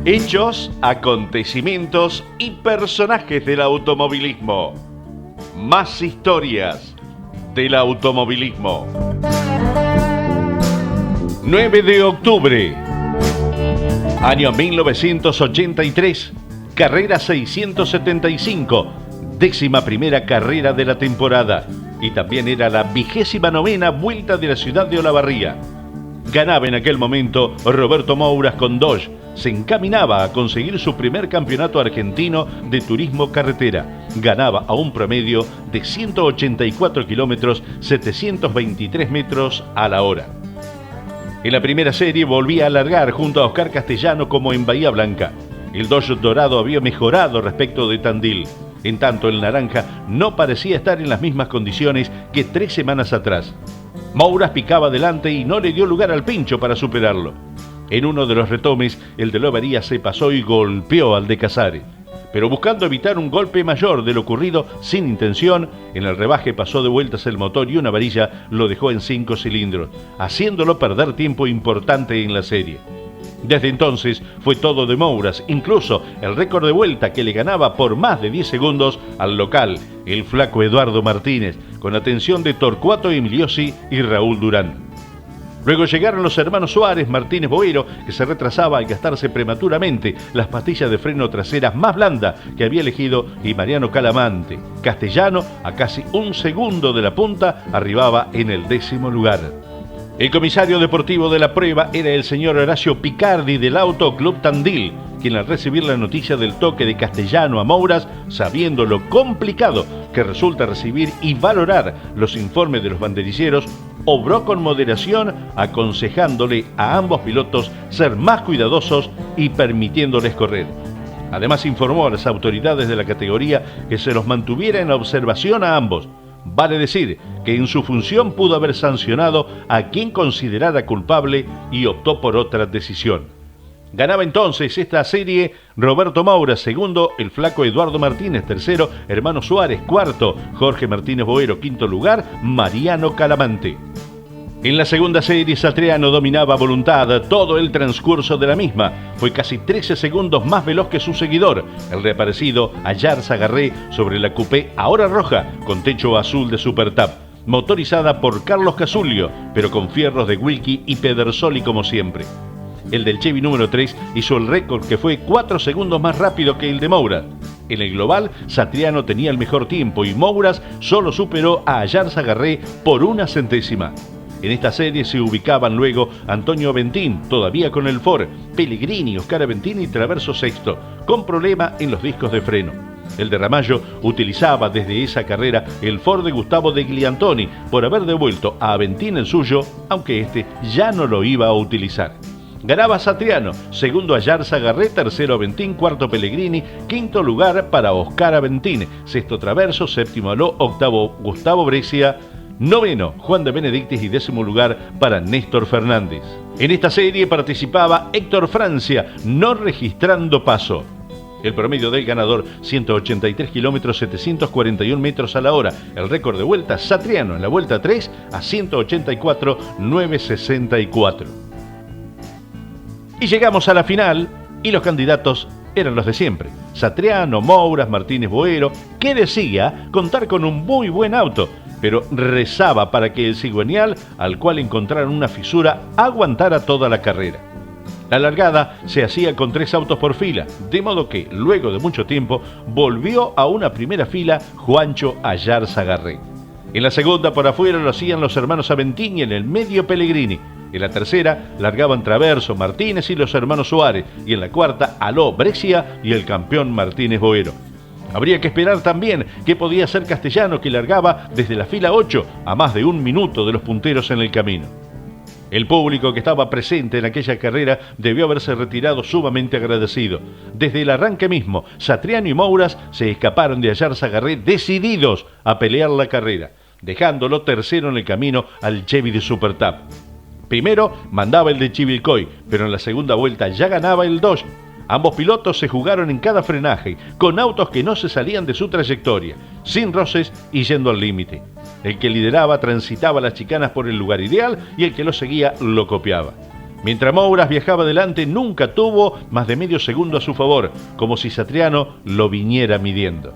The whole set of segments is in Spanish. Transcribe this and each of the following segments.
Hechos, acontecimientos y personajes del automovilismo. Más historias del automovilismo. 9 de octubre, año 1983, carrera 675, 11ª carrera de la temporada, y también era la 29ª vuelta de la ciudad de Olavarría. Ganaba en aquel momento Roberto Mouras con Dodge. Se encaminaba a conseguir su primer campeonato argentino de turismo carretera. Ganaba a un promedio de 184 kilómetros, 723 metros a la hora. En la primera serie volvía a largar junto a Oscar Castellano como en Bahía Blanca. El Dodge dorado había mejorado respecto de Tandil. En tanto, el naranja no parecía estar en las mismas condiciones que 3 semanas atrás. Mouras picaba adelante y no le dio lugar al pincho para superarlo. En uno de los retomes, el de Olavarría se pasó y golpeó al de Casares. Pero buscando evitar un golpe mayor de lo ocurrido sin intención, en el rebaje pasó de vueltas el motor y una varilla lo dejó en 5 cilindros, haciéndolo perder tiempo importante en la serie. Desde entonces fue todo de Mouras, incluso el récord de vuelta que le ganaba por más de 10 segundos al local, el flaco Eduardo Martínez, con atención de Torcuato Emiliosi y Raúl Durán. Luego llegaron los hermanos Suárez, Martínez Boero, que se retrasaba al gastarse prematuramente las pastillas de freno traseras más blandas que había elegido, y Mariano Calamante. Castellano, a casi 1 segundo de la punta, arribaba en el 10º lugar. El comisario deportivo de la prueba era el señor Horacio Picardi del Auto Club Tandil, quien al recibir la noticia del toque de Castellano a Mouras, sabiendo lo complicado que resulta recibir y valorar los informes de los banderilleros, obró con moderación, aconsejándole a ambos pilotos ser más cuidadosos y permitiéndoles correr. Además informó a las autoridades de la categoría que se los mantuviera en observación a ambos. Vale decir que en su función pudo haber sancionado a quien considerara culpable y optó por otra decisión. Ganaba entonces esta serie Roberto Mouras, segundo el flaco Eduardo Martínez, tercero hermano Suárez, cuarto Jorge Martínez Boero, quinto lugar Mariano Calamante. En la segunda serie Satriano dominaba a voluntad todo el transcurso de la misma. Fue casi 13 segundos más veloz que su seguidor, el reaparecido Ayarza Garré, sobre la coupé ahora roja con techo azul de Supertap, motorizada por Carlos Casulio, pero con fierros de Wilkie y Pedersoli como siempre. El del Chevy número 3 hizo el récord, que fue 4 segundos más rápido que el de Mouras. En el global, Satriano tenía el mejor tiempo y Mouras solo superó a Ayarza Garré por 1 centésima. En esta serie se ubicaban luego Antonio Aventín, todavía con el Ford, Pellegrini, Oscar Aventín y Traverso Sexto, con problema en los discos de freno. El de Ramallo utilizaba desde esa carrera el Ford de Gustavo de Gliantoni por haber devuelto a Aventín el suyo, aunque este ya no lo iba a utilizar. Ganaba Satriano, segundo Ayarza Garré, tercero Aventín, cuarto Pellegrini, quinto lugar para Oscar Aventín, sexto Traverso, séptimo Aló, octavo Gustavo Brescia, noveno Juan de Benedictis y 10º lugar para Néstor Fernández. En esta serie participaba Héctor Francia, no registrando paso. El promedio del ganador, 183 kilómetros, 741 metros a la hora. El récord de vuelta, Satriano en la vuelta 3 a 184, 964. Y llegamos a la final y los candidatos eran los de siempre. Satriano, Mouras, Martínez Boero, que decía contar con un muy buen auto, pero rezaba para que el cigüeñal, al cual encontraron una fisura, aguantara toda la carrera. La largada se hacía con 3 autos por fila, de modo que, luego de mucho tiempo, volvió a una primera fila Juancho Ayarza Garré. En la segunda por afuera lo hacían los hermanos Aventín y en el medio Pellegrini. En la tercera largaban Traverso, Martínez y los hermanos Suárez, y en la cuarta Aló, Brescia y el campeón Martínez Boero. Habría que esperar también qué podía hacer Castellano, que largaba desde la fila 8 a más de 1 minuto de los punteros en el camino. El público que estaba presente en aquella carrera debió haberse retirado sumamente agradecido. Desde el arranque mismo, Satriano y Mouras se escaparon de Ayarza Garré decididos a pelear la carrera, dejándolo tercero en el camino al Chevy de Supertap. Primero mandaba el de Chivilcoy, pero en la segunda vuelta ya ganaba el Dodge. Ambos pilotos se jugaron en cada frenaje, con autos que no se salían de su trayectoria, sin roces y yendo al límite. El que lideraba transitaba las chicanas por el lugar ideal y el que lo seguía lo copiaba. Mientras Mouras viajaba adelante, nunca tuvo más de medio segundo a su favor, como si Satriano lo viniera midiendo.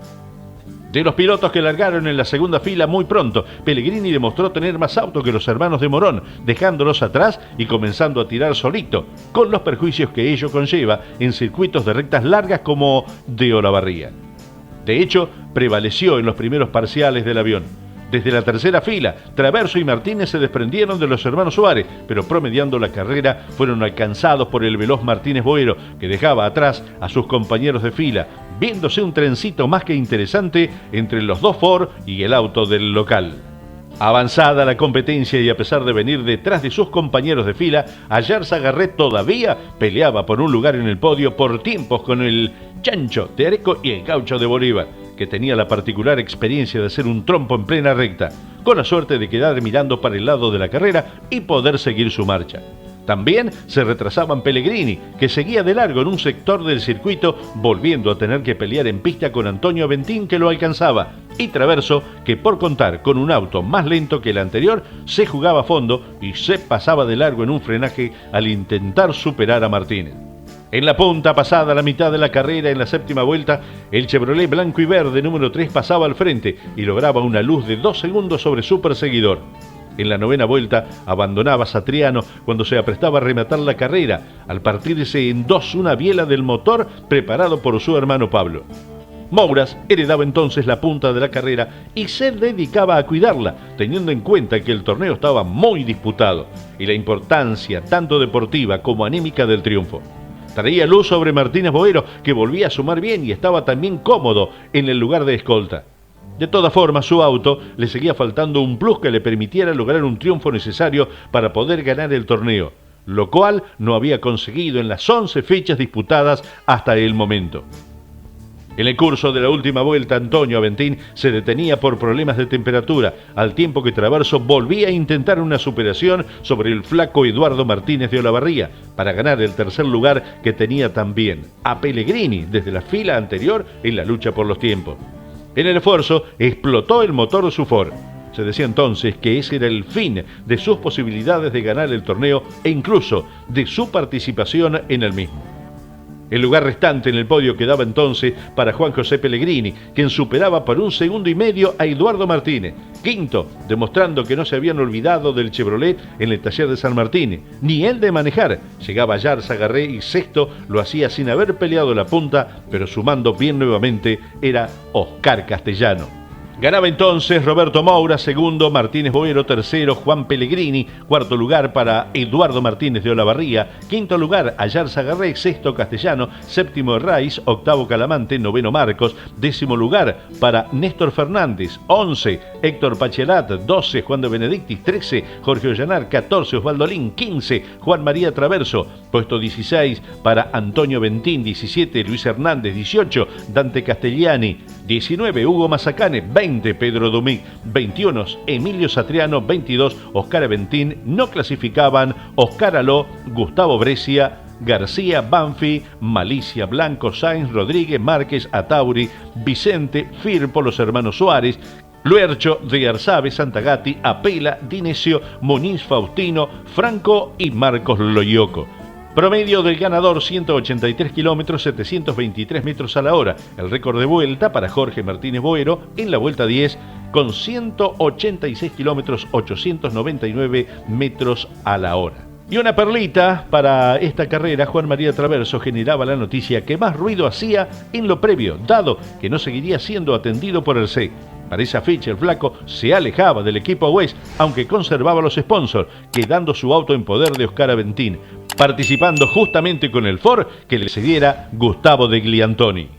De los pilotos que largaron en la segunda fila muy pronto, Pellegrini demostró tener más auto que los hermanos de Morón, dejándolos atrás y comenzando a tirar solito, con los perjuicios que ello conlleva en circuitos de rectas largas como de Olavarría. De hecho, prevaleció en los primeros parciales del avión. Desde la tercera fila, Traverso y Martínez se desprendieron de los hermanos Suárez, pero promediando la carrera fueron alcanzados por el veloz Martínez Boero, que dejaba atrás a sus compañeros de fila, viéndose un trencito más que interesante entre los dos Ford y el auto del local. Avanzada la competencia y a pesar de venir detrás de sus compañeros de fila, Ayarza Garret todavía peleaba por un lugar en el podio por tiempos con el Chancho de Areco y el Gaucho de Bolívar, que tenía la particular experiencia de hacer un trompo en plena recta, con la suerte de quedar mirando para el lado de la carrera y poder seguir su marcha. También se retrasaban Pellegrini, que seguía de largo en un sector del circuito, volviendo a tener que pelear en pista con Antonio Aventín, que lo alcanzaba, y Traverso, que por contar con un auto más lento que el anterior, se jugaba a fondo y se pasaba de largo en un frenaje al intentar superar a Martínez. En la punta, pasada la mitad de la carrera, en la séptima vuelta, el Chevrolet blanco y verde número 3 pasaba al frente y lograba una luz de 2 segundos sobre su perseguidor. En la novena vuelta abandonaba Satriano cuando se aprestaba a rematar la carrera, al partirse en dos una biela del motor preparado por su hermano Pablo. Mouras heredaba entonces la punta de la carrera y se dedicaba a cuidarla, teniendo en cuenta que el torneo estaba muy disputado y la importancia tanto deportiva como anímica del triunfo. Traía luz sobre Martínez Boero, que volvía a sumar bien y estaba también cómodo en el lugar de escolta. De todas formas, su auto le seguía faltando un plus que le permitiera lograr un triunfo necesario para poder ganar el torneo, lo cual no había conseguido en las 11 fechas disputadas hasta el momento. En el curso de la última vuelta, Antonio Aventín se detenía por problemas de temperatura, al tiempo que Traverso volvía a intentar una superación sobre el flaco Eduardo Martínez de Olavarría, para ganar el tercer lugar que tenía también a Pellegrini desde la fila anterior en la lucha por los tiempos. En el esfuerzo explotó el motor de su Ford. Se decía entonces que ese era el fin de sus posibilidades de ganar el torneo e incluso de su participación en el mismo. El lugar restante en el podio quedaba entonces para Juan José Pellegrini, quien superaba por 1,5 segundos a Eduardo Martínez, quinto, demostrando que no se habían olvidado del Chevrolet en el taller de San Martín, ni él de manejar. Llegaba Ayarza Garret y sexto lo hacía sin haber peleado la punta, pero sumando bien nuevamente era Oscar Castellano. Ganaba entonces Roberto Moura, segundo Martínez Boero, tercero Juan Pellegrini, cuarto lugar para Eduardo Martínez de Olavarría, quinto lugar Ayarza Garret, sexto Castellano, séptimo Herraiz, octavo Calamante, noveno Marcos, décimo lugar para Néstor Fernández, 11 Héctor Pachelat, 12 Juan de Benedictis, 13 Jorge Ollanar, 14 Osvaldo Lin, 15 Juan María Traverso, puesto 16 para Antonio Ventín, 17 Luis Hernández, 18 Dante Castellani, 19 Hugo Mazacane, 20 Pedro Dumic, 21 Emilio Satriano, 22 Oscar Aventín. No clasificaban Oscar Aló, Gustavo Brescia, García, Banfi, Malicia, Blanco, Sainz, Rodríguez, Márquez, Atauri, Vicente, Firpo, los hermanos Suárez, Luercho, de Arzabe, Santagati, Apela, Dinesio, Muniz, Faustino, Franco y Marcos Loyoco. Promedio del ganador 183 kilómetros 723 metros a la hora. El récord de vuelta para Jorge Martínez Boero en la vuelta 10 con 186 kilómetros 899 metros a la hora. Y una perlita para esta carrera, Juan María Traverso generaba la noticia que más ruido hacía en lo previo, dado que no seguiría siendo atendido por el C. Para esa fecha el flaco se alejaba del equipo West, aunque conservaba los sponsors, quedando su auto en poder de Oscar Aventín, participando justamente con el Ford que le cediera Gustavo de Gliantoni.